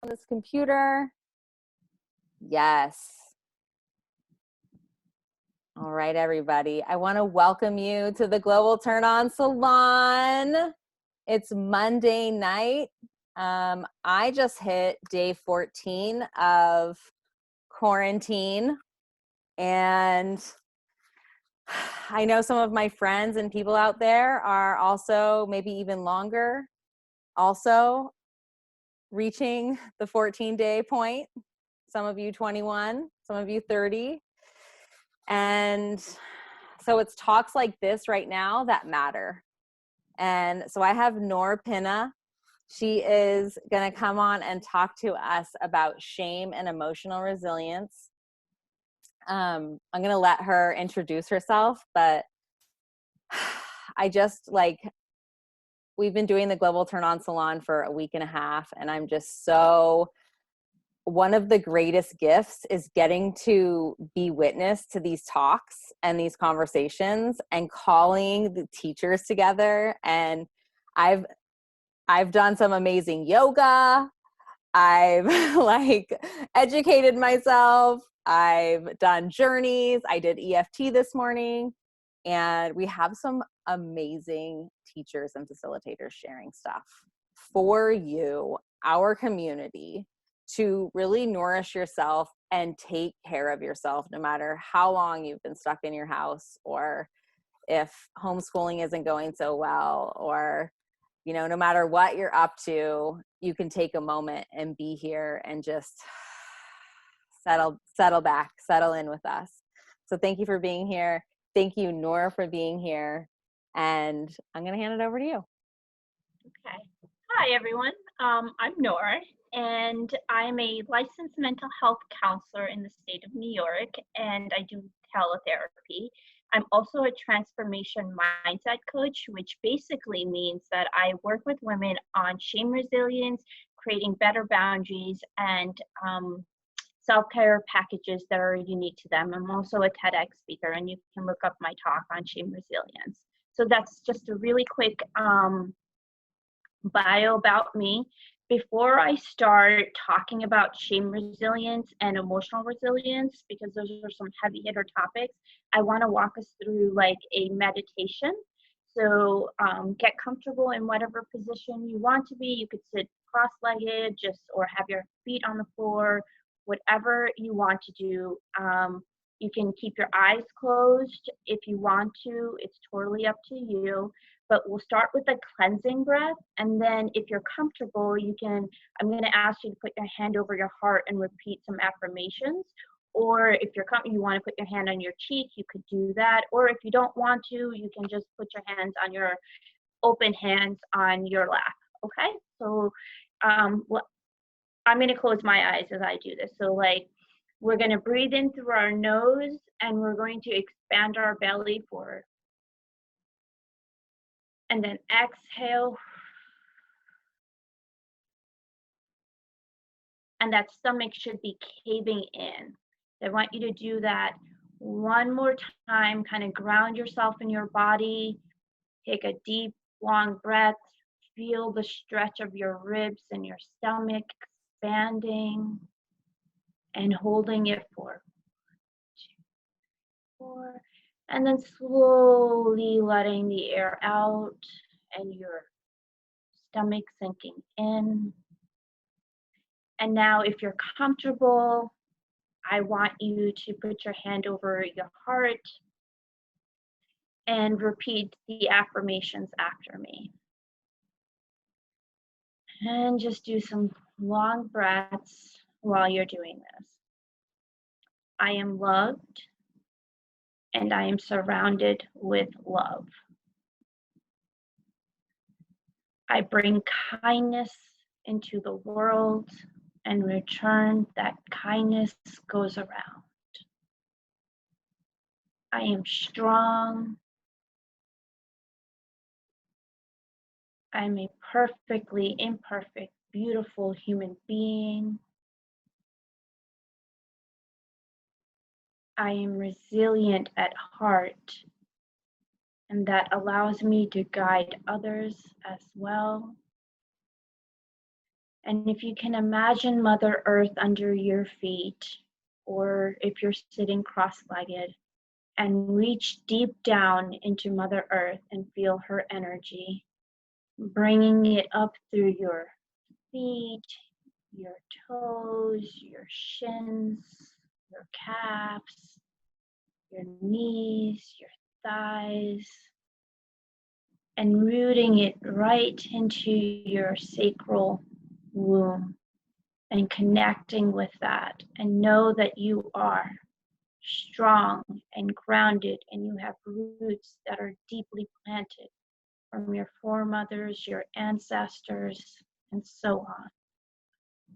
on this computer. Yes. All right, everybody. I want to welcome you to the Global Turn On Salon. It's Monday night. I just hit day 14 of quarantine, and I know some of my friends and people out there are also maybe even longer, also reaching the 14-day point. Some of you 21, some of you 30. And so it's talks like this right now that matter. And so I have Noor Pinna. She is going to come on and talk to us about shame and emotional resilience. I'm going to let her introduce herself, but I just we've been doing the Global Turn On Salon for a week and a half, and I'm just one of the greatest gifts is getting to be witness to these talks and these conversations and calling the teachers together. And I've done some amazing yoga. I've educated myself. I've done journeys. I did EFT this morning, and we have some amazing teachers and facilitators sharing stuff for you, our community, to really nourish yourself and take care of yourself, no matter how long you've been stuck in your house, or if homeschooling isn't going so well, or, no matter what you're up to, you can take a moment and be here and just settle back, settle in with us. So thank you for being here. Thank you, Noor, for being here. And I'm going to hand it over to you. Okay. Hi, everyone. I'm Noor, and I'm a licensed mental health counselor in the state of New York, and I do teletherapy. I'm also a transformation mindset coach, which basically means that I work with women on shame resilience, creating better boundaries, and self-care packages that are unique to them. I'm also a TEDx speaker, and you can look up my talk on shame resilience. So that's just a really quick bio about me. Before I start talking about shame resilience and emotional resilience, because those are some heavy hitter topics, I want to walk us through a meditation. So get comfortable in whatever position you want to be. You could sit cross-legged, or have your feet on the floor, whatever you want to do. You can keep your eyes closed if you want to. It's totally up to you. But we'll start with a cleansing breath, and then if you're comfortable, I'm going to ask you to put your hand over your heart and repeat some affirmations. Or if you want to put your hand on your cheek, you could do that. Or if you don't want to, you can just put your hands on your open hands on your lap. Okay? So I'm going to close my eyes as I do this. So we're going to breathe in through our nose, and we're going to expand our belly forward. And then exhale. And that stomach should be caving in. I want you to do that one more time. Kind of ground yourself in your body. Take a deep, long breath. Feel the stretch of your ribs and your stomach expanding and holding it for 2, 4. And then slowly letting the air out and your stomach sinking in. And now, if you're comfortable, I want you to put your hand over your heart and repeat the affirmations after me. And just do some long breaths while you're doing this. I am loved, and I am surrounded with love. I bring kindness into the world, and in return, that kindness goes around. I am strong. I'm a perfectly imperfect, beautiful human being. I am resilient at heart, and that allows me to guide others as well. And if you can imagine Mother Earth under your feet, or if you're sitting cross-legged, and reach deep down into Mother Earth and feel her energy, bringing it up through your feet, your toes, your shins, your calves, your knees, your thighs, and rooting it right into your sacral womb and connecting with that, and know that you are strong and grounded and you have roots that are deeply planted from your foremothers, your ancestors, and so on.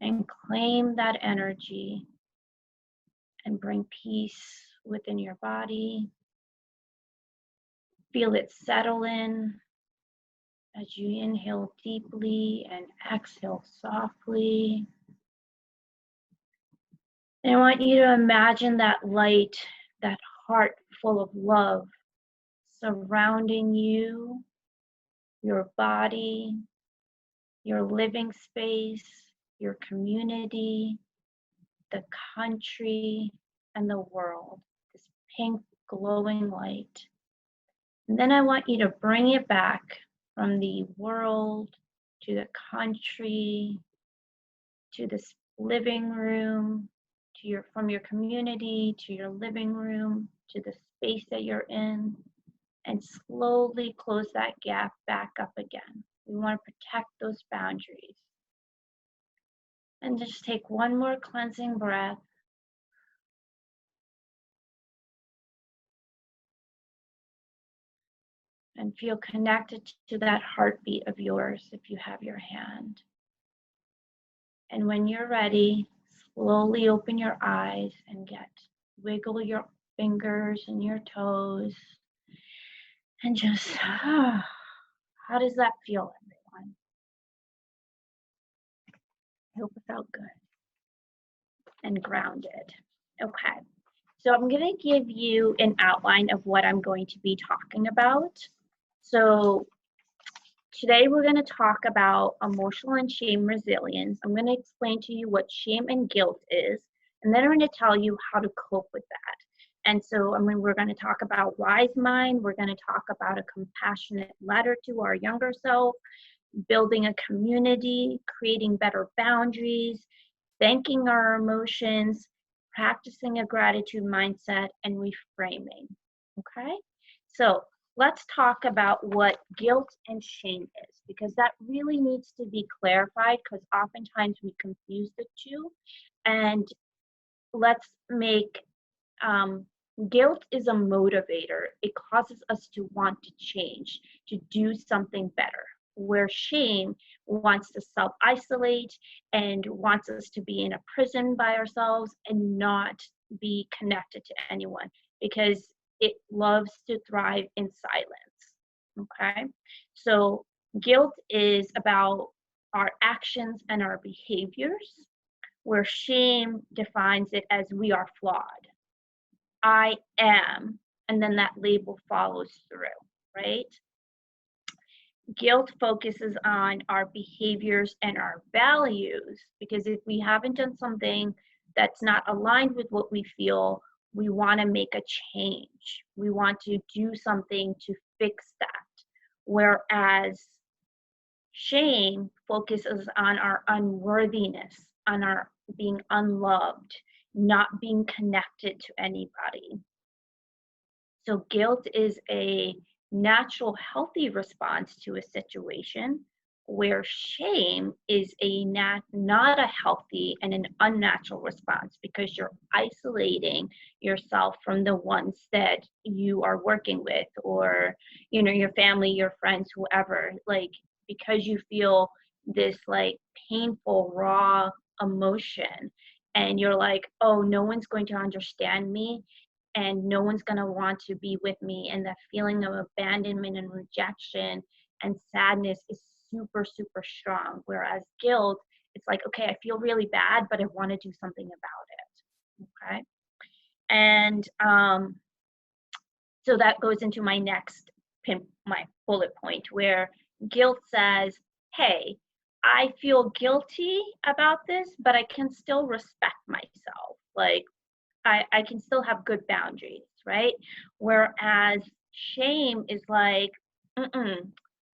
And claim that energy and bring peace within your body. Feel it settle in as you inhale deeply and exhale softly. And I want you to imagine that light, that heart full of love surrounding you, your body, your living space, your community, the country, and the world. This pink glowing light. And then I want you to bring it back from the world to the country, to this living room, from your community to your living room, to the space that you're in, and slowly close that gap back up again. We want to protect those boundaries. And just take one more cleansing breath. And feel connected to that heartbeat of yours if you have your hand. And when you're ready, slowly open your eyes and wiggle your fingers and your toes. And just, how does that feel, everyone? I hope it felt good and grounded. Okay, so I'm going to give you an outline of what I'm going to be talking about. So today we're going to talk about emotional and shame resilience. I'm going to explain to you what shame and guilt is, and then I'm going to tell you how to cope with that. And so we're going to talk about wise mind, we're going to talk about a compassionate letter to our younger self, building a community, creating better boundaries, thanking our emotions, practicing a gratitude mindset, and reframing. Okay? So let's talk about what guilt and shame is, because that really needs to be clarified, because oftentimes we confuse the two. And let's make guilt is a motivator. It causes us to want to change, to do something better, where shame wants to self-isolate and wants us to be in a prison by ourselves and not be connected to anyone, because it loves to thrive in silence. Okay, so guilt is about our actions and our behaviors, where shame defines it as we are flawed. I am, and then that label follows through, right? Guilt focuses on our behaviors and our values, because if we haven't done something that's not aligned with what we feel, we want to make a change. We want to do something to fix that. Whereas shame focuses on our unworthiness, on our being unloved, not being connected to anybody. So guilt is a natural, healthy response to a situation, where shame is not a healthy and an unnatural response, because you're isolating yourself from the ones that you are working with, or your family, your friends, whoever, because you feel this painful raw emotion, and you're like, oh, no one's going to understand me, and no one's going to want to be with me, and that feeling of abandonment and rejection and sadness is super, super strong. Whereas guilt, it's like, okay, I feel really bad, but I want to do something about it. Okay, and so that goes into my next my bullet point, where guilt says, hey, I feel guilty about this, but I can still respect myself. Like I can still have good boundaries, right? Whereas shame is like, mm-mm,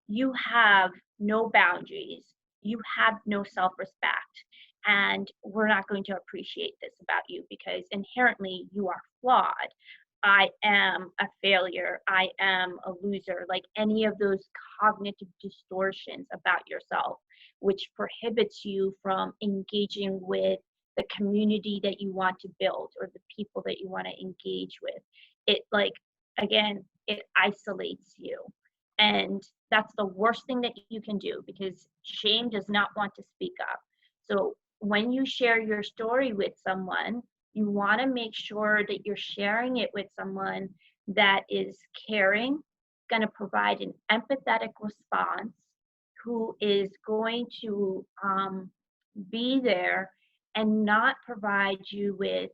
you have no boundaries, you have no self respect, and we're not going to appreciate this about you because inherently you are flawed. I am a failure. I am a loser. Like any of those cognitive distortions about yourself, which prohibits you from engaging with the community that you want to build or the people that you want to engage with. It like, again, it isolates you. And that's the worst thing that you can do because shame does not want to speak up. So when you share your story with someone, you want to make sure that you're sharing it with someone that is caring, going to provide an empathetic response, who is going to be there and not provide you with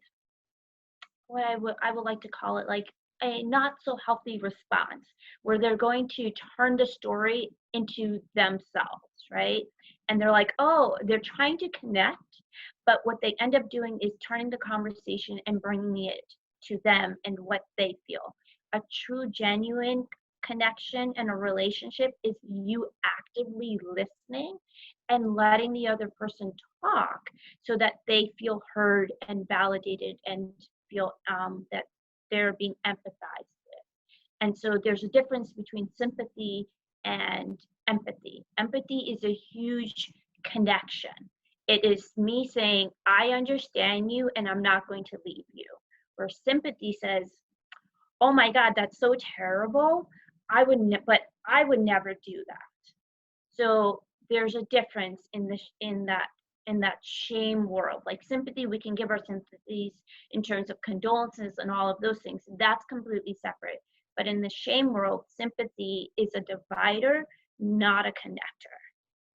what I would like to call it like a not so healthy response where they're going to turn the story into themselves, right? And they're like, oh, they're trying to connect, but what they end up doing is turning the conversation and bringing it to them and what they feel. A true, genuine connection and a relationship is you actively listening and letting the other person talk so that they feel heard and validated and feel that they're being empathized with. And so there's a difference between sympathy and empathy. Empathy is a huge connection. It is me saying, I understand you and I'm not going to leave you. Where sympathy says, oh my God, that's so terrible. But I would never do that. So there's a difference in that shame world. Like sympathy, we can give our sympathies in terms of condolences and all of those things. That's completely separate. But in the shame world, sympathy is a divider, not a connector.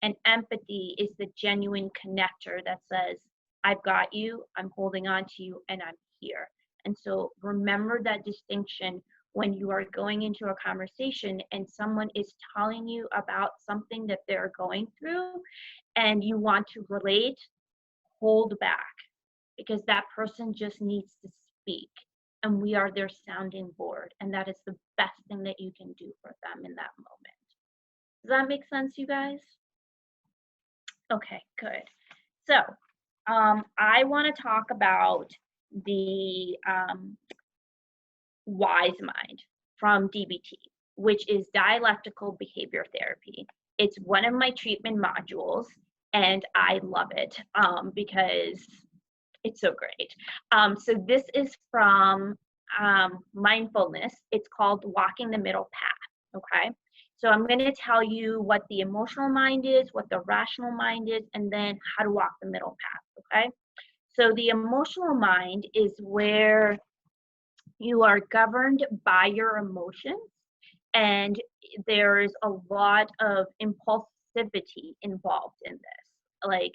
And empathy is the genuine connector that says, I've got you, I'm holding on to you, and I'm here. And so remember that distinction when you are going into a conversation and someone is telling you about something that they're going through and you want to relate, hold back because that person just needs to speak and we are their sounding board. And that is the best thing that you can do for them in that moment. Does that make sense, you guys? Okay, good. So I want to talk about the wise mind from DBT, which is dialectical behavior therapy. It's one of my treatment modules, and I love it because it's so great. So this is from mindfulness. It's called Walking the Middle Path, okay? So I'm going to tell you what the emotional mind is, what the rational mind is, and then how to walk the middle path, okay? So the emotional mind is where you are governed by your emotions, and there's a lot of impulsivity involved in this. Like,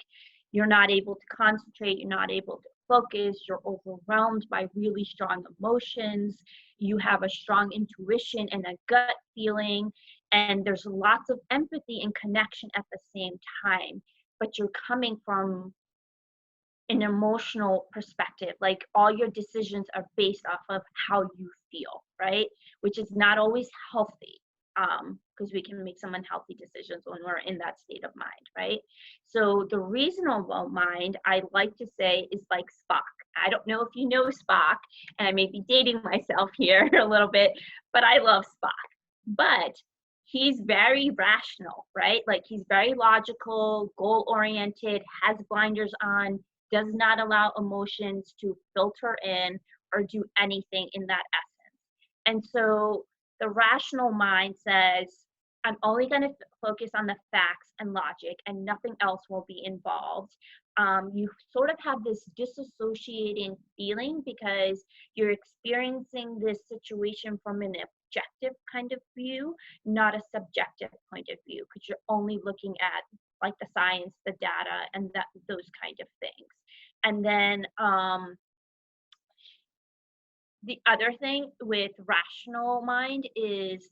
you're not able to concentrate, you're not able to focus, you're overwhelmed by really strong emotions, you have a strong intuition and a gut feeling, and there's lots of empathy and connection at the same time, but you're coming from an emotional perspective. Like all your decisions are based off of how you feel, right? Which is not always healthy, because we can make some unhealthy decisions when we're in that state of mind, right? So the reasonable mind, I like to say, is like Spock. I don't know if you know Spock, and I may be dating myself here a little bit, but I love Spock. But he's very rational, right? Like he's very logical, goal oriented, has blinders on, does not allow emotions to filter in or do anything in that essence. And so the rational mind says, I'm only going to focus on the facts and logic and nothing else will be involved. You sort of have this disassociating feeling because you're experiencing this situation from an objective kind of view, not a subjective point of view, because you're only looking at like the science, the data, and those kind of things. And then the other thing with rational mind is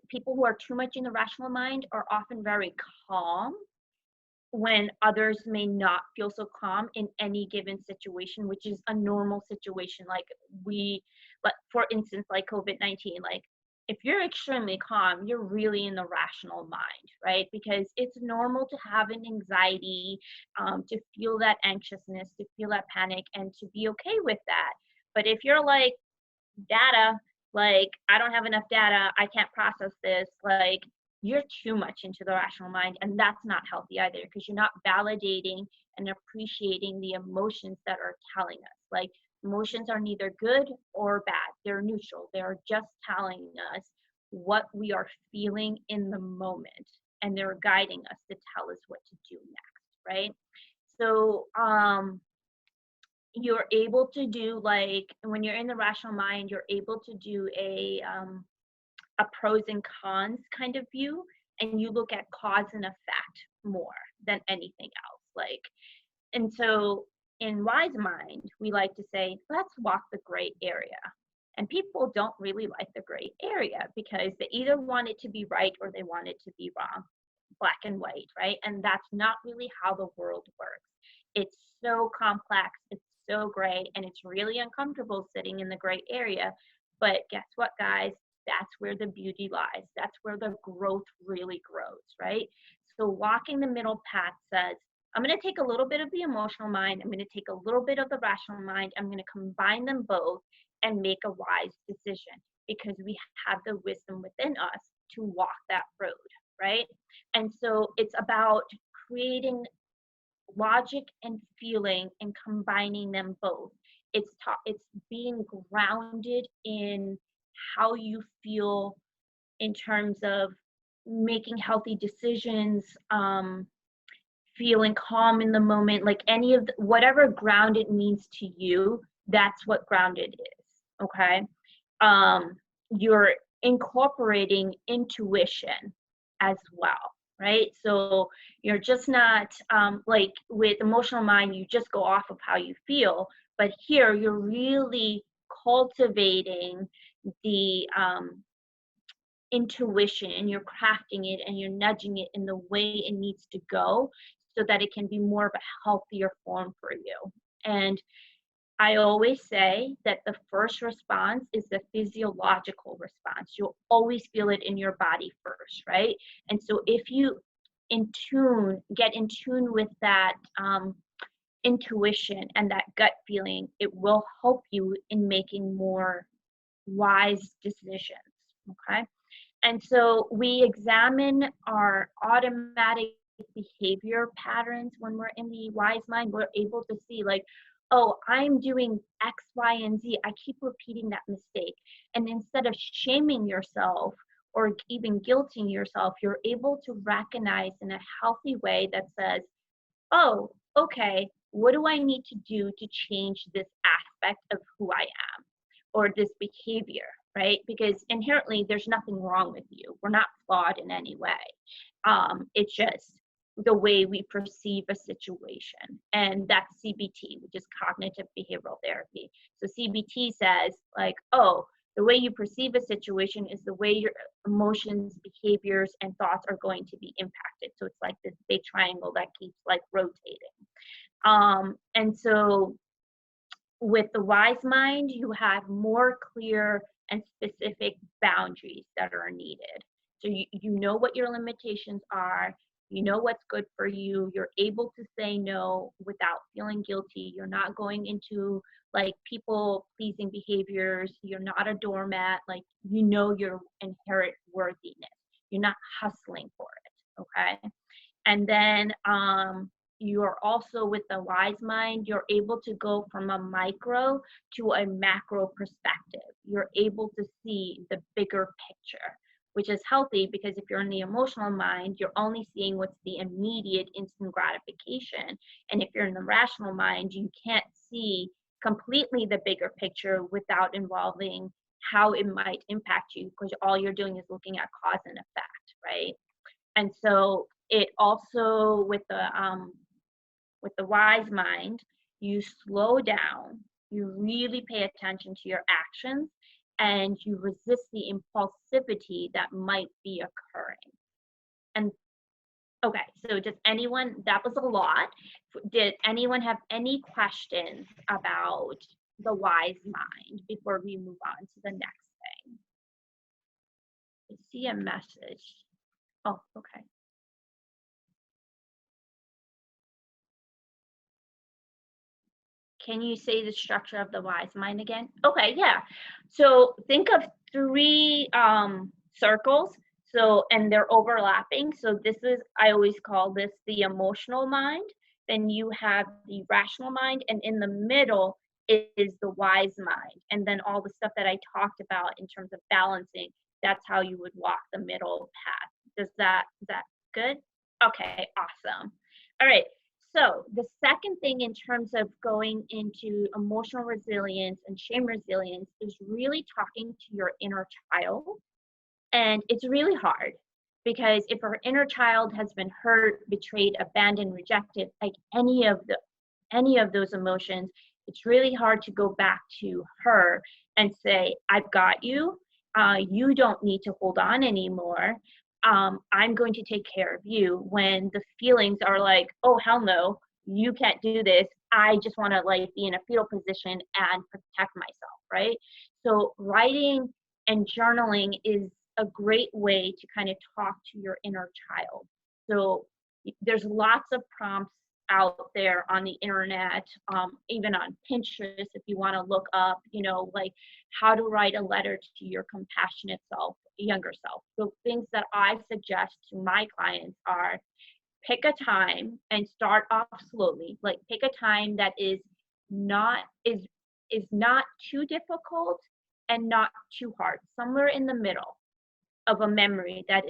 people who are too much in the rational mind are often very calm when others may not feel so calm in any given situation, which is a normal situation. Like for instance, like COVID-19, like if you're extremely calm, you're really in the rational mind, right? Because it's normal to have an anxiety, to feel that anxiousness, to feel that panic, and to be okay with that. But if you're like, data, like, I don't have enough data, I can't process this, like, you're too much into the rational mind, and that's not healthy either, because you're not validating and appreciating the emotions that are telling us. Like, emotions are neither good or bad, they're neutral. They're just telling us what we are feeling in the moment, and they're guiding us to tell us what to do next, right? So you're able to do, like, when you're in the rational mind, you're able to do a pros and cons kind of view, and you look at cause and effect more than anything else. Like, and so in wise mind, we like to say, let's walk the gray area. And people don't really like the gray area because they either want it to be right or they want it to be wrong, black and white, right? And that's not really how the world works. It's so complex, it's so gray, and it's really uncomfortable sitting in the gray area. But guess what, guys? That's where the beauty lies. That's where the growth really grows, right? So walking the middle path says, I'm going to take a little bit of the emotional mind, I'm going to take a little bit of the rational mind, I'm going to combine them both and make a wise decision, because we have the wisdom within us to walk that road, right? And so it's about creating logic and feeling and combining them both. It's being grounded in how you feel in terms of making healthy decisions, feeling calm in the moment, like any of whatever grounded means to you, that's what grounded is. Okay. You're incorporating intuition as well, right? So you're just not, like with emotional mind, you just go off of how you feel, but here you're really cultivating the intuition, and you're crafting it and you're nudging it in the way it needs to go so that it can be more of a healthier form for you. And I always say that the first response is the physiological response. You'll always feel it in your body first, right? And so if you get in tune with that intuition and that gut feeling, it will help you in making more wise decisions, okay? And so we examine our automatic behavior patterns when we're in the wise mind. We're able to see, like, oh, I'm doing X, Y, and Z. I keep repeating that mistake. And instead of shaming yourself or even guilting yourself, you're able to recognize in a healthy way that says, oh, okay, what do I need to do to change this aspect of who I am or this behavior, right? Because inherently there's nothing wrong with you. We're not flawed in any way. It's just the way we perceive a situation. And that's CBT, which is cognitive behavioral therapy. So CBT says, like, oh, the way you perceive a situation is the way your emotions, behaviors, and thoughts are going to be impacted. So it's like this big triangle that keeps like rotating. And so with the wise mind, you have more clear and specific boundaries that are needed. So you know what your limitations are, you know what's good for you, you're able to say no without feeling guilty, you're not going into like people pleasing behaviors, you're not a doormat, like you know your inherent worthiness, you're not hustling for it, okay? And then you're also, with the wise mind, you're able to go from a micro to a macro perspective. You're able to see the bigger picture, which is healthy, because if you're in the emotional mind, you're only seeing what's the immediate instant gratification. And if you're in the rational mind, you can't see completely the bigger picture without involving how it might impact you, because all you're doing is looking at cause and effect, right? And so it also, with the wise mind, you slow down, you really pay attention to your actions, and you resist the impulsivity that might be occurring. And okay, so does anyone, that was a lot. Did anyone have any questions about the wise mind before we move on to the next thing? I see a message. Oh, okay. Can you say the structure of the wise mind again? Okay, yeah. So think of three circles. So, and they're overlapping. So this is, I always call this the emotional mind. Then you have the rational mind, and in the middle is the wise mind. And then all the stuff that I talked about in terms of balancing, that's how you would walk the middle path. Is that good? Okay, awesome. All right. So the second thing in terms of going into emotional resilience and shame resilience is really talking to your inner child. And it's really hard because if our inner child has been hurt, betrayed, abandoned, rejected, like any of those emotions, it's really hard to go back to her and say, I've got you. You don't need to hold on anymore. I'm going to take care of you, when the feelings are like, oh, hell no, you can't do this. I just want to like be in a fetal position and protect myself, right? So writing and journaling is a great way to kind of talk to your inner child. So there's lots of prompts out there on the internet, even on Pinterest, if you want to look up, like how to write a letter to your compassionate self, younger self. So things that I suggest to my clients are pick a time and start off slowly. Like pick a time that is not too difficult and not too hard, somewhere in the middle of a memory that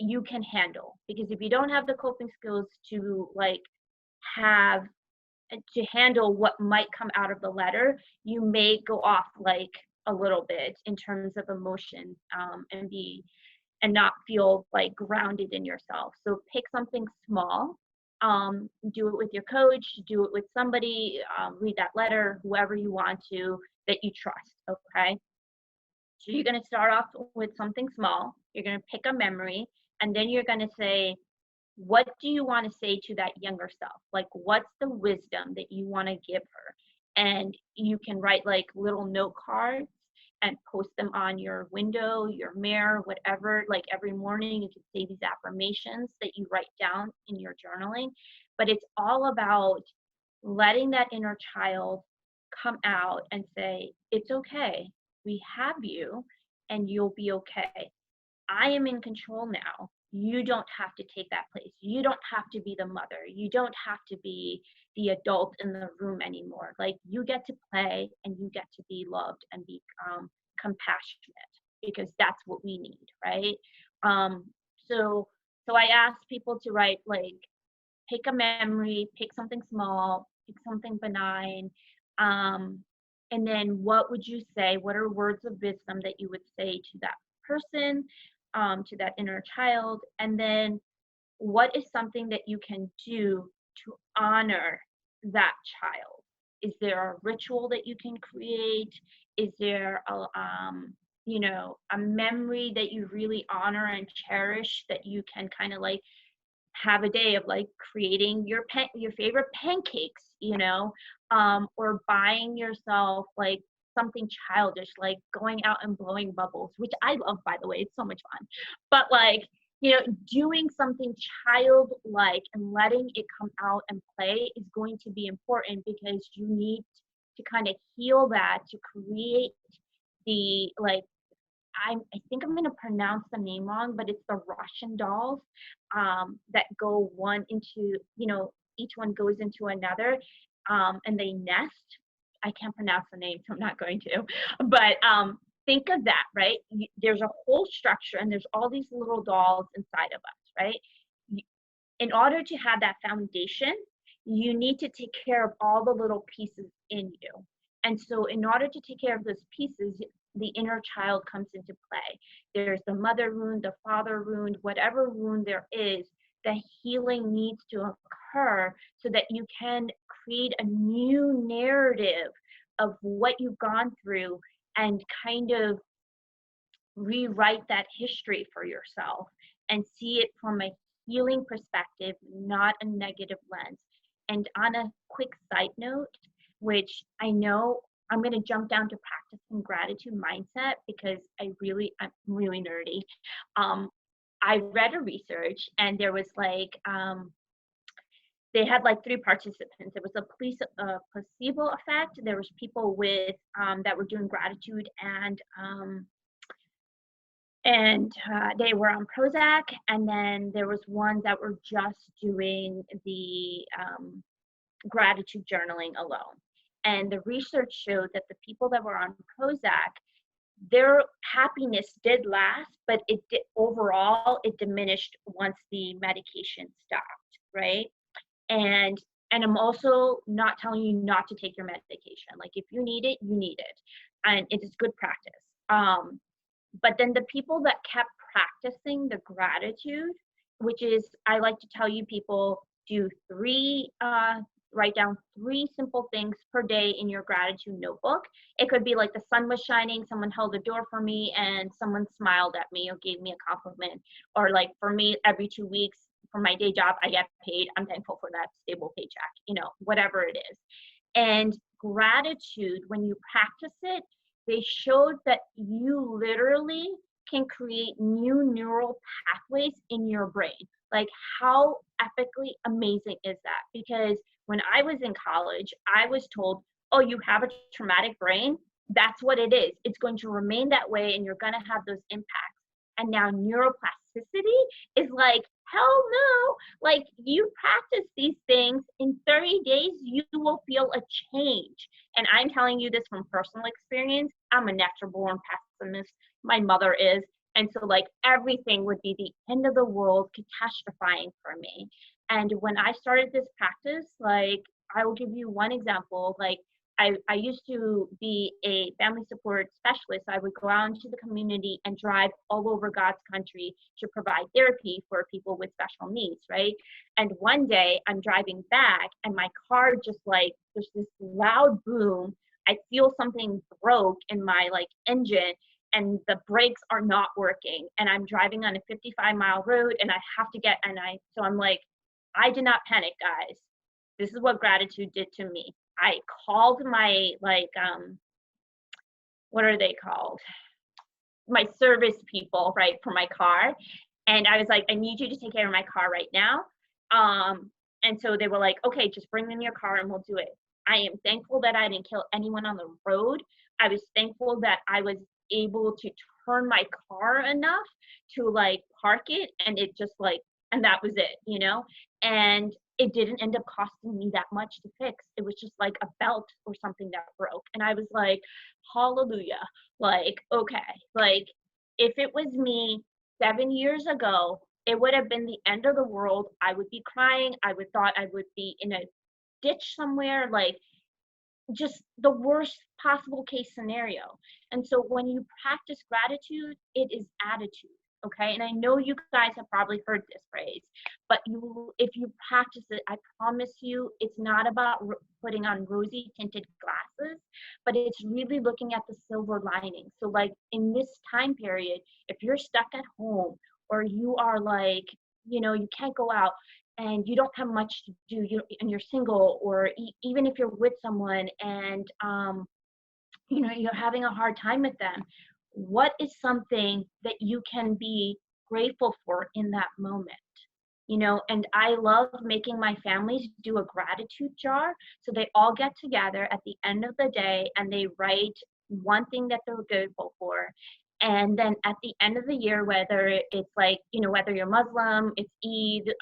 you can handle. Because if you don't have the coping skills to like have to handle what might come out of the letter, you may go off like a little bit in terms of emotion, and not feel like grounded in yourself. So pick something small, do it with your coach, do it with somebody, read that letter, whoever you want to, that you trust, okay? So you're going to start off with something small, you're going to pick a memory, and then you're going to say, what do you want to say to that younger self? Like, what's the wisdom that you want to give her? And you can write like little note cards and post them on your window, your mirror, whatever. Like every morning, you can say these affirmations that you write down in your journaling. But it's all about letting that inner child come out and say, it's okay. We have you, and you'll be okay. I am in control now. You don't have to take that place. You don't have to be the mother. You don't have to be the adult in the room anymore. Like you get to play and you get to be loved and be compassionate, because that's what we need, right? Um, so I ask people to write like, pick a memory, pick something small, pick something benign, and then what would you say? What are words of wisdom that you would say to that person, to that inner child? And then what is something that you can do to honor that child? Is there a ritual that you can create? Is there a memory that you really honor and cherish, that you can kind of like have a day of like creating your favorite pancakes, or buying yourself like something childish, like going out and blowing bubbles, which I love, by the way. It's so much fun. But like, doing something childlike and letting it come out and play is going to be important, because you need to kind of heal that to create the like, I think I'm going to pronounce the name wrong, but it's the Russian dolls, that go one into, each one goes into another, and they nest. I can't pronounce the name, so I'm not going to. But think of that, right? There's a whole structure, and there's all these little dolls inside of us, right? In order to have that foundation, you need to take care of all the little pieces in you. And so in order to take care of those pieces, the inner child comes into play. There's the mother wound, the father wound, whatever wound there is, the healing needs to occur so that you can create a new narrative of what you've gone through and kind of rewrite that history for yourself and see it from a healing perspective, not a negative lens. And on a quick side note, which I know I'm going to jump down to practicing gratitude mindset because I'm really nerdy. I read a research and there was like, they had like three participants. There was a placebo effect. There was people with that were doing gratitude and they were on Prozac, and then there was ones that were just doing the gratitude journaling alone. And the research showed that the people that were on Prozac, their happiness did last, but overall it diminished once the medication stopped, right? And I'm also not telling you not to take your medication. Like if you need it, you need it, and it is good practice. But then the people that kept practicing the gratitude, which is, I like to tell you people, write down 3 simple things per day in your gratitude notebook. It could be like the sun was shining, someone held the door for me, and someone smiled at me or gave me a compliment. Or like for me, every 2 weeks for my day job, I get paid. I'm thankful for that stable paycheck, whatever it is. And gratitude, when you practice it, they showed that you literally can create new neural pathways in your brain. Like, how epically amazing is that? Because when I was in college, I was told, oh, you have a traumatic brain. That's what it is. It's going to remain that way and you're going to have those impacts. And now neuroplasticity is like, hell no. Like, you practice these things, in 30 days, you will feel a change. And I'm telling you this from personal experience. I'm a natural born pessimist. My mother is. And so like everything would be the end of the world, catastrophizing for me. And when I started this practice, like, I will give you one example. Like, I used to be a family support specialist. I would go out into the community and drive all over God's country to provide therapy for people with special needs, right? And one day I'm driving back and my car just like, there's this loud boom. I feel something broke in my like engine and the brakes are not working. And I'm driving on a 55-mile road and I have to so I'm like, I did not panic, guys. This is what gratitude did to me. I called my what are they called? My service people, right, for my car. And I was like, I need you to take care of my car right now. And so they were like, okay, just bring in your car and we'll do it. I am thankful that I didn't kill anyone on the road. I was thankful that I was able to turn my car enough to like park it, and it just like, and that was it, and it didn't end up costing me that much to fix. It was just like a belt or something that broke. And I was like, hallelujah. Like, okay, like if it was me 7 years ago, it would have been the end of the world. I would be crying. Thought I would be in a ditch somewhere, like just the worst possible case scenario. And so when you practice gratitude, it is attitude. Okay, and I know you guys have probably heard this phrase, but if you practice it, I promise you, it's not about putting on rosy tinted glasses, but it's really looking at the silver lining. So like in this time period, if you're stuck at home or you are like, you can't go out and you don't have much to do, and you're single, or even if you're with someone and you're having a hard time with them, what is something that you can be grateful for in that moment? And I love making my families do a gratitude jar. So they all get together at the end of the day and they write one thing that they're grateful for. And then at the end of the year, whether it's like, whether you're Muslim, it's Eid,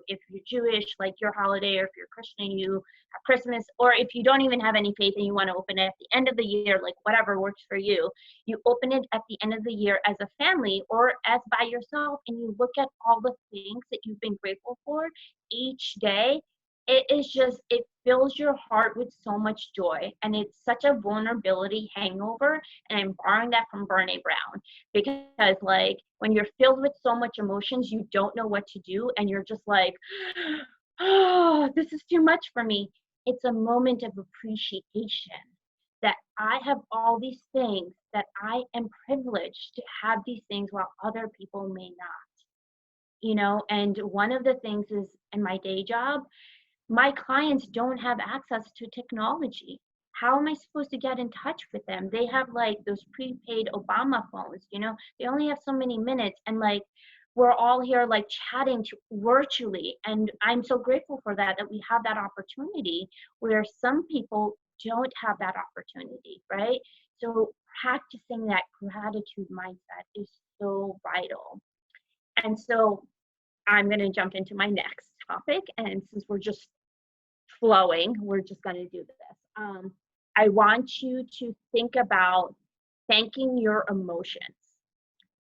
if you're Jewish, like your holiday, or if you're Christian, you have Christmas, or if you don't even have any faith and you want to open it at the end of the year, like whatever works for you, you open it at the end of the year as a family or as by yourself, and you look at all the things that you've been grateful for each day. It fills your heart with so much joy, and it's such a vulnerability hangover. And I'm borrowing that from Brene Brown, because like when you're filled with so much emotions, you don't know what to do, and you're just like, oh, this is too much for me. It's a moment of appreciation. that I have all these things, that I am privileged to have these things while other people may not. And one of the things is in my day job, my clients don't have access to technology. How am I supposed to get in touch with them? They have like those prepaid Obama phones. They only have so many minutes, and like we're all here like chatting virtually. And I'm so grateful for that we have that opportunity where some people don't have that opportunity, right? So practicing that gratitude mindset is so vital. And so I'm going to jump into my next topic. And since we're just flowing, we're just going to do this. I want you to think about thanking your emotions.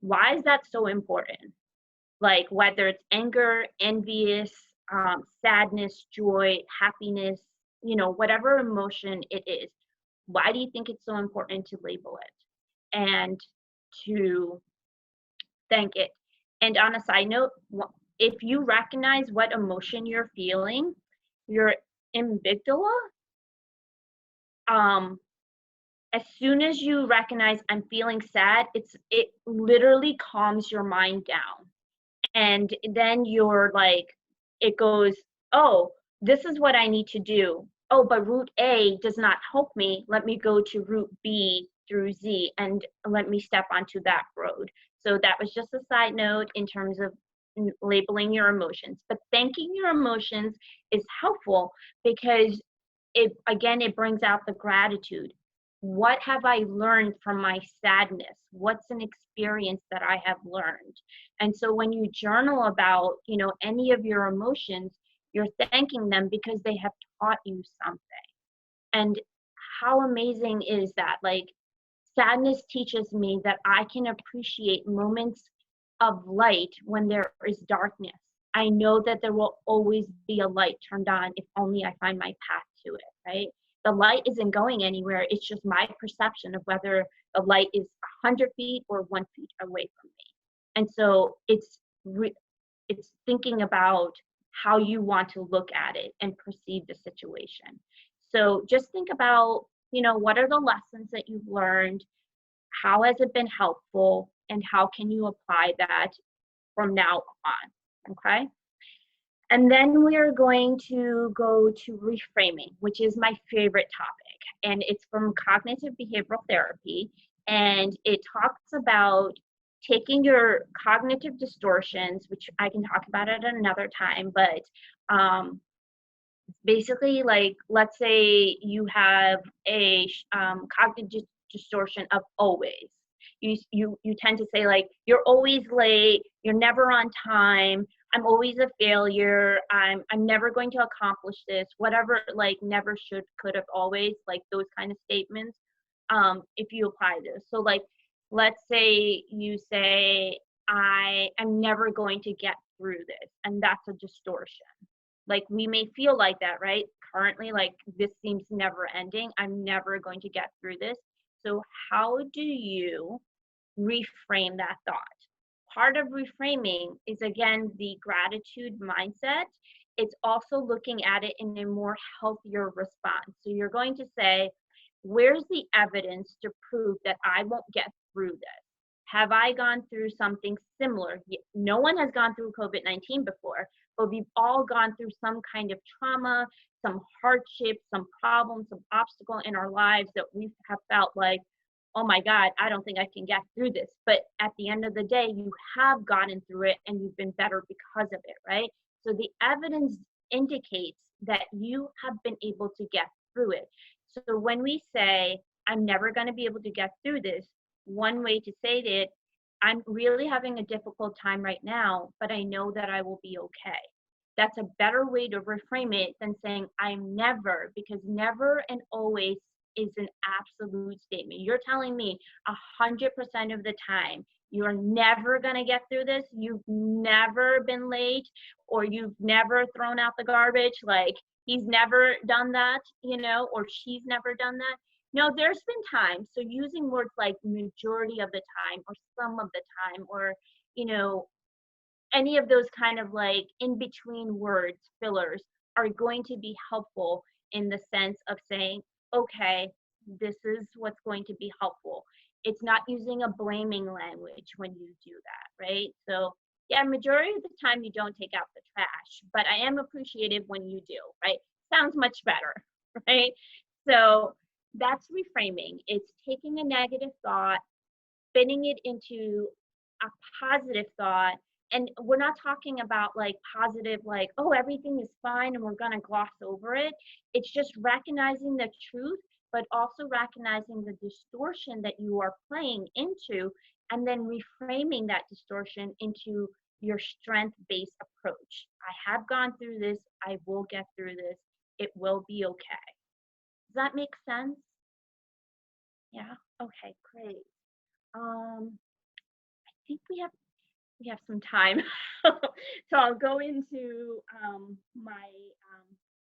Why is that so important? Like whether it's anger, envious, sadness, joy, happiness, whatever emotion it is. Why do you think it's so important to label it and to thank it? And on a side note, if you recognize what emotion you're feeling, your amygdala, as soon as you recognize I'm feeling sad, it literally calms your mind down. And then you're like, it goes, oh, this is what I need to do. Oh, but route A does not help me. Let me go to route B through Z and let me step onto that road. So that was just a side note in terms of labeling your emotions. But thanking your emotions is helpful because it brings out the gratitude. What have I learned from my sadness? What's an experience that I have learned? And so when you journal about, any of your emotions, you're thanking them because they have taught you something. And how amazing is that? Like, sadness teaches me that I can appreciate moments of light when there is darkness. I know that there will always be a light turned on if only I find my path to it, right? The light isn't going anywhere. It's just my perception of whether the light is 100 feet or 1 foot away from me. And so it's thinking about how you want to look at it and perceive the situation. So just think about, what are the lessons that you've learned? How has it been helpful? And how can you apply that from now on? Okay. And then we are going to go to reframing, which is my favorite topic. And it's from cognitive behavioral therapy. And it talks about taking your cognitive distortions, which I can talk about at another time, but basically, like, let's say you have a cognitive distortion of always. You tend to say, like, you're always late, you're never on time, I'm always a failure, I'm never going to accomplish this, whatever, like never, should, could have, always, like those kind of statements. If you apply this, so like, let's say you say, I am never going to get through this, and that's a distortion. Like, we may feel like that, right? Currently, like, this seems never ending, I'm never going to get through this. So how do you reframe that thought? Part of reframing is, again, the gratitude mindset. It's also looking at it in a more healthier response. So you're going to say, where's the evidence to prove that I won't get through this? Have I gone through something similar? No one has gone through COVID-19 before, but we've all gone through some kind of trauma, some hardship, some problem, some obstacle in our lives that we have felt like, oh my God, I don't think I can get through this. But at the end of the day, you have gotten through it and you've been better because of it, right? So the evidence indicates that you have been able to get through it. So when we say, I'm never going to be able to get through this, one way to say it, I'm really having a difficult time right now, but I know that I will be okay. That's a better way to reframe it than saying, I'm never, because never and always is an absolute statement. You're telling me 100% of the time you're never going to get through this. You've never been late, or you've never thrown out the garbage. Like, he's never done that, or she's never done that. No, there's been times. So using words like majority of the time, or some of the time, or, any of those kind of like in between words, fillers, are going to be helpful in the sense of saying, okay, This is what's going to be helpful. It's not using a blaming language when you do that, right? So yeah, majority of the time you don't take out the trash, but I am appreciative when you do, right? Sounds much better, right? So that's reframing. It's taking a negative thought, spinning it into a positive thought. And we're not talking about like positive, like, oh, everything is fine and we're going to gloss over it. It's just recognizing the truth, but also recognizing the distortion that you are playing into, and then reframing that distortion into your strength based approach. I have gone through this. I will get through this. It will be okay. Does that make sense? Yeah. Okay, great. I think we have some time. So I'll go into my,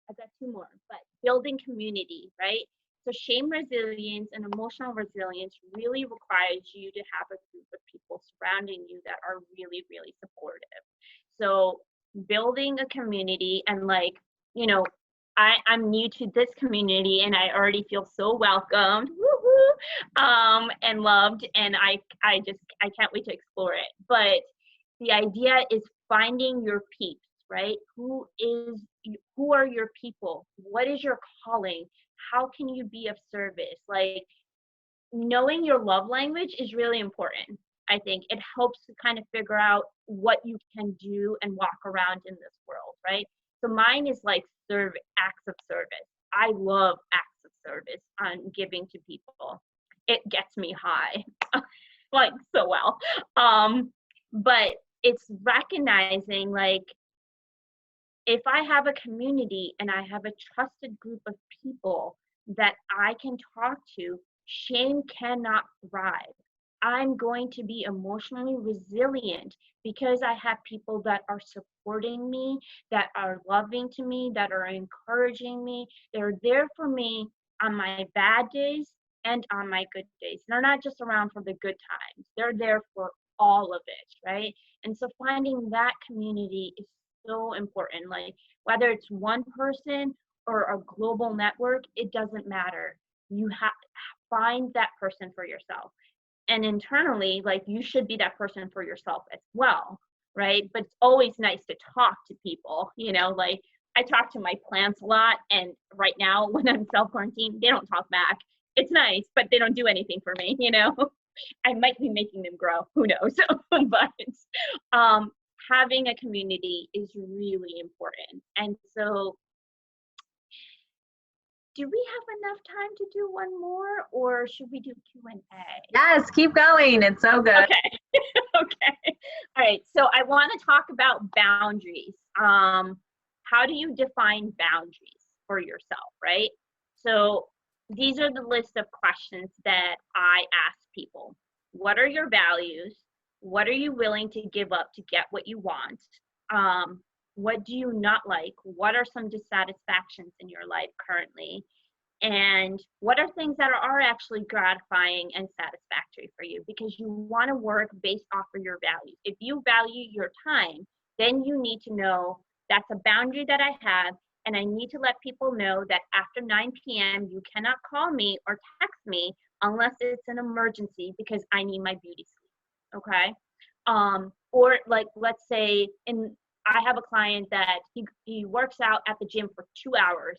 I've got two more, but building community, right? So shame resilience and emotional resilience really requires you to have a group of people surrounding you that are really, really supportive. So building a community and like, you know, I'm new to this community and I already feel so welcomed. Woo-hoo, and loved, and I can't wait to explore it. But the idea is finding your peeps, right? Who are your people? What is your calling? How can you be of service? Like, knowing your love language is really important. I think it helps to kind of figure out what you can do and walk around in this world, right? So mine is like acts of service. I love acts of service on giving to people. It gets me high, like so well. But it's recognizing like if I have a community and I have a trusted group of people that I can talk to, shame cannot thrive. I'm going to be emotionally resilient because I have people that are supporting me, that are loving to me, that are encouraging me. They're there for me on my bad days and on my good days. They're not just around for the good times, they're there for all of it, right? And so finding that community is so important. Like, whether it's one person or a global network, it doesn't matter. You have find that person for yourself. And internally, like, you should be that person for yourself as well, right? But it's always nice to talk to people, like I talk to my plants a lot, and right now when I'm self-quarantined, they don't talk back. It's nice, but they don't do anything for me. I might be making them grow, who knows? But having a community is really important. And so, do we have enough time to do one more, or should we do Q&A? Yes, keep going. It's so good. Okay. Okay. All right. So I want to talk about boundaries. How do you define boundaries for yourself, right? So these are the list of questions that I ask people. What are your values? What are you willing to give up to get what you want? What do you not like? What are some dissatisfactions in your life currently? And what are things that are actually gratifying and satisfactory for you? Because you want to work based off of your values. If you value your time, then you need to know that's a boundary that I have, and I need to let people know that after 9 p.m. you cannot call me or text me unless it's an emergency because I need my beauty sleep. Okay? Or like, let's say I have a client that he works out at the gym for 2 hours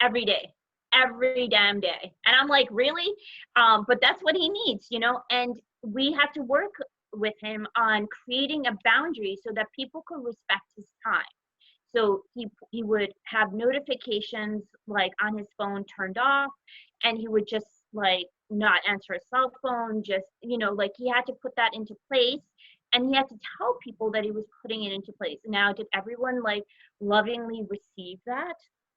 every day, every damn day. And I'm like, really? But that's what he needs, and we have to work with him on creating a boundary so that people could respect his time. So he would have notifications like on his phone turned off, and he would just like not answer his cell phone, just, like he had to put that into place, and he had to tell people that he was putting it into place. Now, did everyone like lovingly receive that?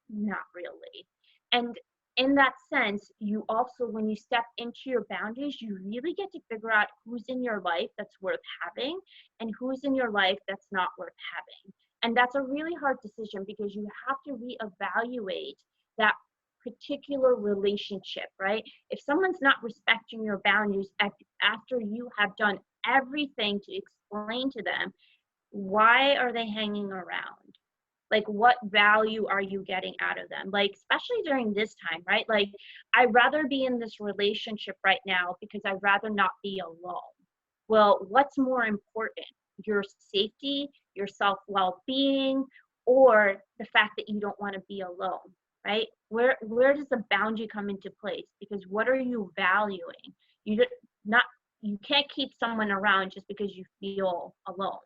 Not really. And in that sense, you also, when you step into your boundaries, you really get to figure out who's in your life that's worth having and who's in your life that's not worth having. And that's a really hard decision because you have to reevaluate that particular relationship, right? If someone's not respecting your boundaries after you have done everything to explain to them, why are they hanging around? Like, what value are you getting out of them? Like, especially during this time, right? Like, I'd rather be in this relationship right now because I'd rather not be alone. Well, what's more important? Your safety, your self well-being, or the fact that you don't want to be alone, right? Where does the boundary come into place? Because what are you valuing? Not you can't keep someone around just because you feel alone.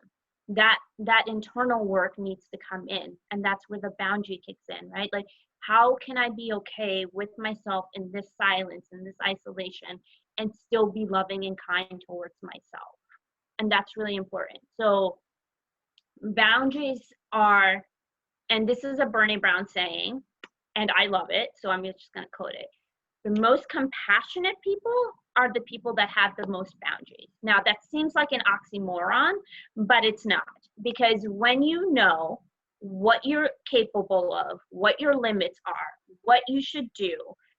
That internal work needs to come in, and that's where the boundary kicks in, right? Like, how can I be okay with myself in this silence, in this isolation, and still be loving and kind towards myself? And that's really important. So boundaries are, and this is a Brené Brown saying, and I love it, so I'm just going to quote it. The most compassionate people are the people that have the most boundaries. Now, that seems like an oxymoron, but it's not. Because when you know what you're capable of, what your limits are, what you should do,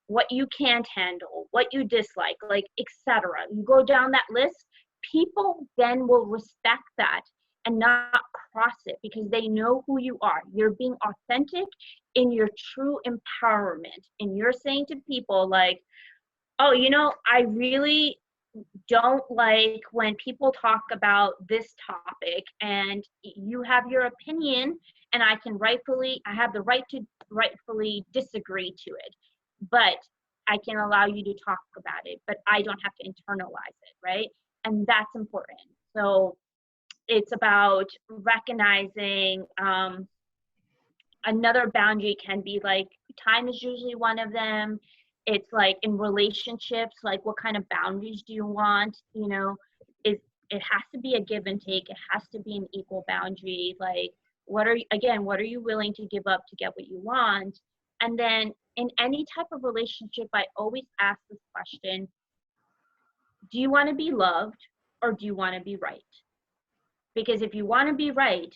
what you can't handle, what you dislike, like, etc. You go down that list, people then will respect that and not cross it because they know who you are. You're being authentic in your true empowerment. And you're saying to people like, oh, I really don't like when people talk about this topic, and you have your opinion, and I have the right to rightfully disagree to it. But I can allow you to talk about it, but I don't have to internalize it, right? And that's important. So it's about recognizing another boundary can be like time is usually one of them. It's like in relationships, like what kind of boundaries do you want? It has to be a give and take. It has to be an equal boundary. Like, what are you willing to give up to get what you want? And then in any type of relationship, I always ask this question: do you want to be loved or do you want to be right? Because if you want to be right,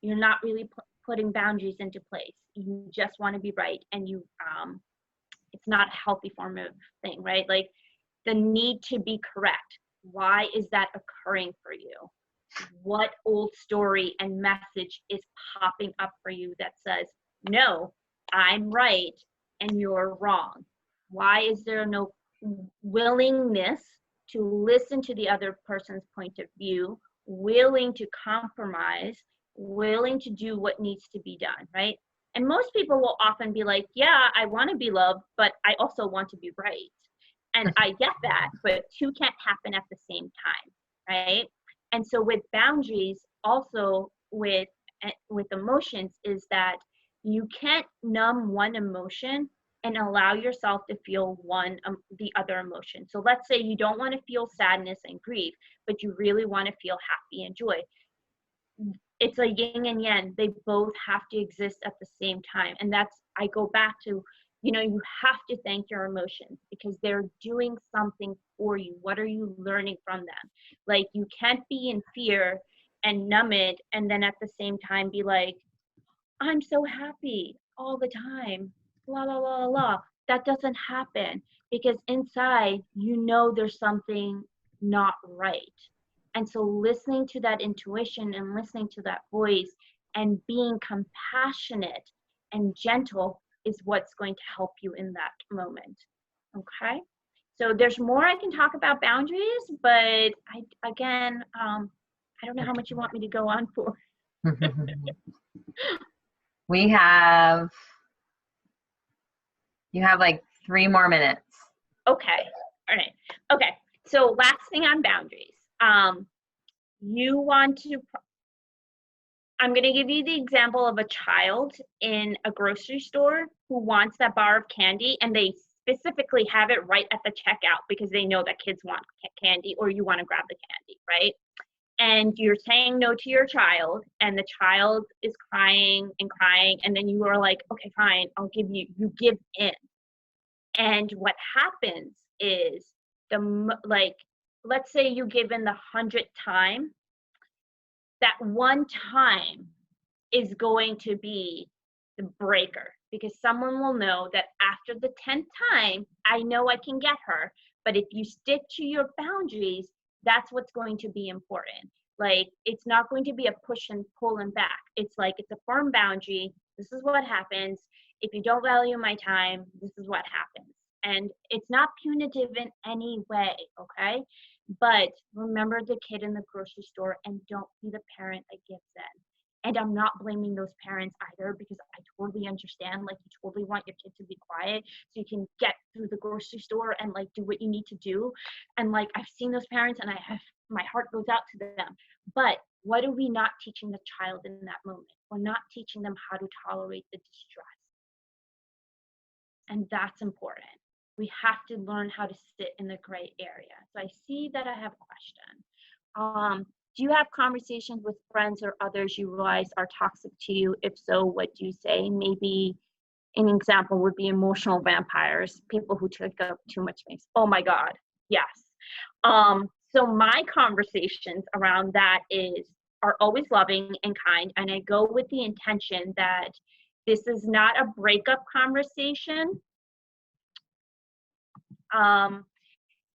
you're not really putting boundaries into place. You just want to be right, and it's not a healthy form of thing, right? Like, the need to be correct. Why is that occurring for you? What old story and message is popping up for you that says, no, I'm right and you're wrong? Why is there no willingness to listen to the other person's point of view, willing to compromise, willing to do what needs to be done, right? And most people will often be like, yeah, I want to be loved, but I also want to be right. And I get that, but two can't happen at the same time, right? And so with boundaries, also with emotions, is that you can't numb one emotion and allow yourself to feel the other emotion. So let's say you don't want to feel sadness and grief, but you really want to feel happy and joy. It's a yin and yang. They both have to exist at the same time. And I go back to, you have to thank your emotions because they're doing something for you. What are you learning from them? Like, you can't be in fear and numb it and then at the same time be like, I'm so happy all the time, la la la la. That doesn't happen because inside there's something not right. And so listening to that intuition and listening to that voice and being compassionate and gentle is what's going to help you in that moment. Okay? So there's more I can talk about boundaries, but I don't know how much you want me to go on for. You have like 3 more minutes. Okay. All right. Okay. So last thing on boundaries. I'm going to give you the example of a child in a grocery store who wants that bar of candy, and they specifically have it right at the checkout because they know that kids want candy, or you want to grab the candy, right? And you're saying no to your child, and the child is crying and crying, and then you are like, okay, fine, you give in. And what happens is, let's say you give in the 100th time, that one time is going to be the breaker, because someone will know that after the 10th time, I know I can get her. But if you stick to your boundaries, that's what's going to be important. Like, it's not going to be a push and pull and back. It's like, it's a firm boundary. This is what happens. If you don't value my time, this is what happens. And it's not punitive in any way, okay? But remember the kid in the grocery store and don't be the parent that gives in. And I'm not blaming those parents either, because I totally understand, like, you totally want your kid to be quiet so you can get through the grocery store and like do what you need to do. And like, I've seen those parents and my heart goes out to them. But what are we not teaching the child in that moment? We're not teaching them how to tolerate the distress. And that's important. We have to learn how to sit in the gray area. So I see that I have a question. Do you have conversations with friends or others you realize are toxic to you? If so, what do you say? Maybe an example would be emotional vampires, people who take up too much space. Oh my God, yes. So my conversations around that are always loving and kind, and I go with the intention that this is not a breakup conversation.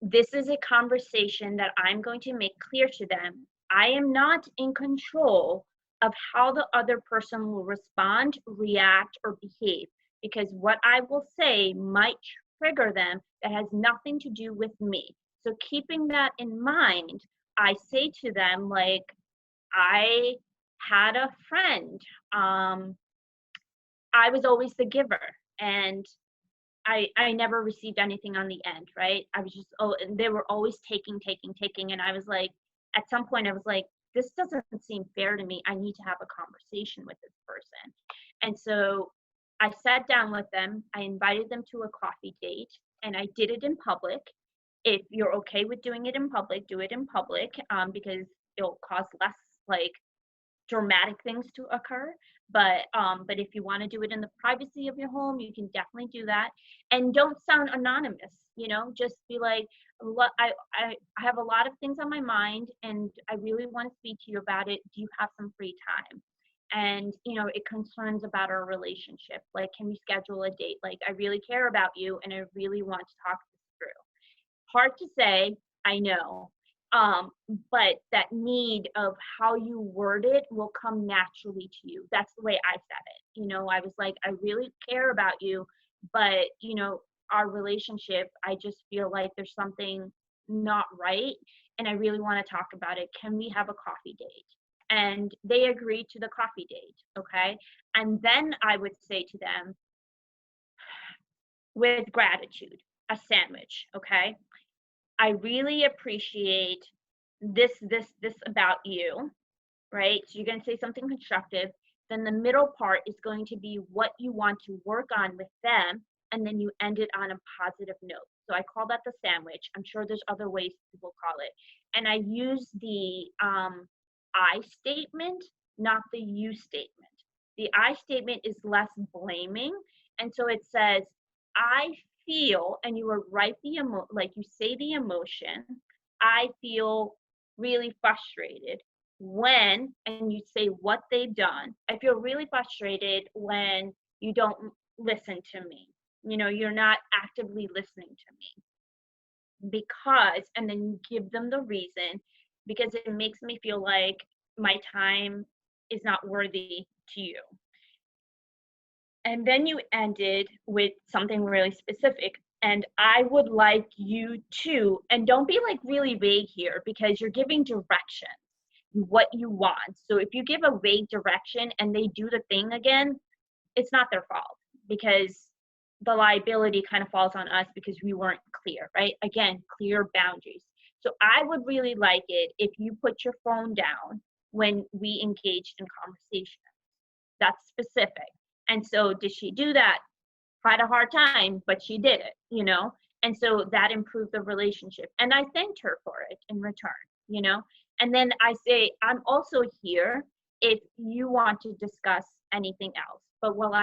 This is a conversation that I'm going to make clear to them. I am not in control of how the other person will respond, react, or behave, because what I will say might trigger them that has nothing to do with me. So keeping that in mind, I say to them, like, I had a friend. I was always the giver, and I never received anything on the end, right? I was just, and they were always taking. And I was like, at some point, I was like, this doesn't seem fair to me. I need to have a conversation with this person. And so I sat down with them. I invited them to a coffee date, and I did it in public. If you're okay with doing it in public, do it in public, because it'll cause less like dramatic things to occur. But if you want to do it in the privacy of your home, you can definitely do that. And don't sound anonymous, just be like, I have a lot of things on my mind and I really want to speak to you about it. Do you have some free time? And it concerns about our relationship. Like, can we schedule a date? Like, I really care about you and I really want to talk this through. Hard to say, I know. But that need of how you word it will come naturally to you. That's the way I said it. I was like, I really care about you, but our relationship, I just feel like there's something not right and I really want to talk about it. Can we have a coffee date? And they agreed to the coffee date, okay? And then I would say to them, with gratitude, a sandwich, okay? I really appreciate this about you, right? So you're going to say something constructive. Then the middle part is going to be what you want to work on with them. And then you end it on a positive note. So I call that the sandwich. I'm sure there's other ways people call it. And I use the I statement, not the you statement. The I statement is less blaming. And so it says, I feel, and you are right, like you say the emotion, I feel really frustrated when, and you say what they've done. I feel really frustrated when you don't listen to me. You're not actively listening to me because, and then you give them the reason, because it makes me feel like my time is not worthy to you. And then you ended with something really specific. And I would like you to, and don't be like really vague here because you're giving direction, what you want. So if you give a vague direction and they do the thing again, it's not their fault because the liability kind of falls on us because we weren't clear, right? Again, clear boundaries. So I would really like it if you put your phone down when we engaged in conversation. That's specific. And so did she do that? Had a hard time, but she did it, and so that improved the relationship. And I thanked her for it in return, and then I say, I'm also here if you want to discuss anything else. But what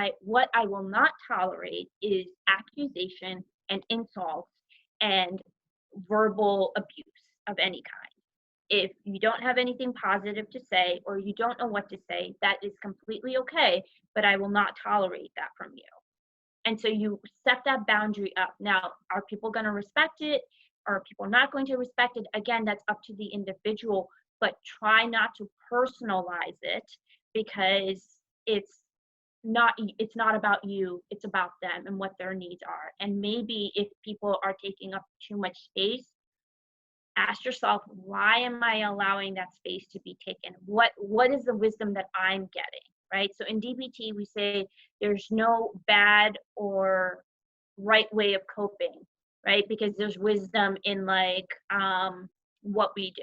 I will not tolerate is accusation and insults and verbal abuse of any kind. If you don't have anything positive to say or you don't know what to say, that is completely okay, but I will not tolerate that from you. And so you set that boundary up. Now, are people going to respect it? Are people not going to respect it? Again, that's up to the individual, but try not to personalize it, because it's not about you, it's about them and what their needs are. And maybe if people are taking up too much space, ask yourself, why am I allowing that space to be taken? What is the wisdom that I'm getting, right? So in DBT we say there's no bad or right way of coping, right? Because there's wisdom in like what we do.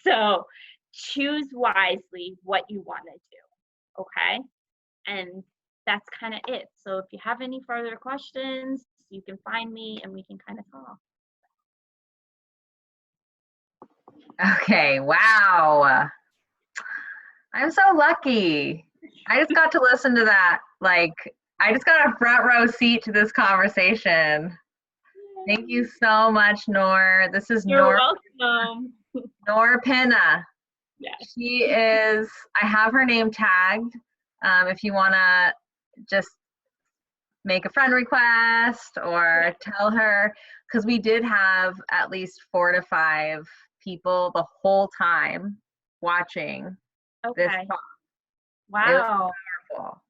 So choose wisely what you want to do, okay? And that's kind of it. So if you have any further questions, you can find me and we can kind of talk. Okay, wow. I'm so lucky. I just got to listen to that. Like, I just got a front row seat to this conversation. Thank you so much, Noor. This is You're welcome. Noor Pinna. Yes. She is, I have her name tagged. If you want to just make a friend request or tell her, because we did have at least 4 to 5 people the whole time watching this Okay. talk. Wow. Wonderful.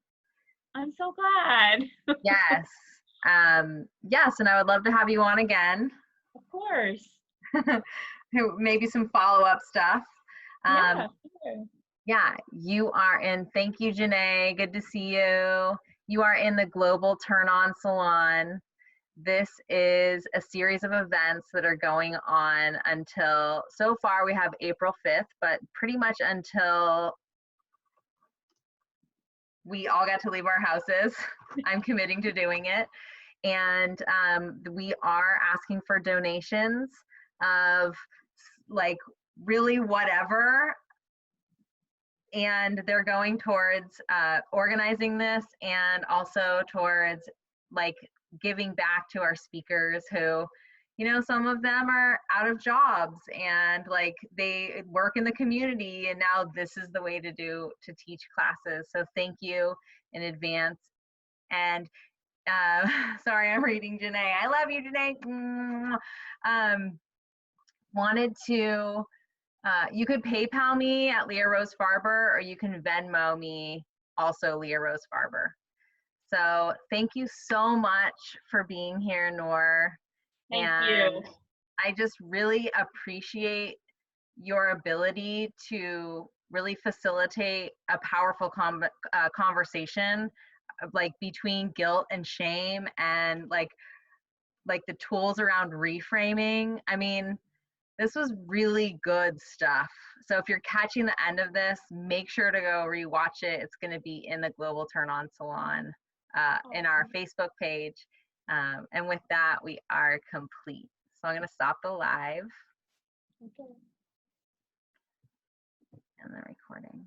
I'm so glad. Yes. Yes, and I would love to have you on again. Of course. Maybe some follow-up stuff. Yeah, sure. Yeah, you are in, thank you, Janae. Good to see you. You are in the Global Turn On Salon. This is a series of events that are going on until, so far we have April 5th, but pretty much until we all get to leave our houses. I'm committing to doing it. And we are asking for donations of like really whatever. And they're going towards organizing this and also towards like giving back to our speakers who, you know, some of them are out of jobs and like they work in the community, and now this is the way to teach classes. So thank you in advance. And sorry, I'm reading Janae. I love you, Janae. Wanted to, you could PayPal me at Leah Rose Farber, or you can Venmo me also Leah Rose Farber. So thank you so much for being here, Noor. Thank And you. I just really appreciate your ability to really facilitate a powerful conversation like between guilt and shame, and like the tools around reframing. I mean, this was really good stuff. So if you're catching the end of this, make sure to go rewatch it. It's going to be in the Global Turn On Salon in our Facebook page. And with that, we are complete. So I'm going to stop the live Okay. and the recording.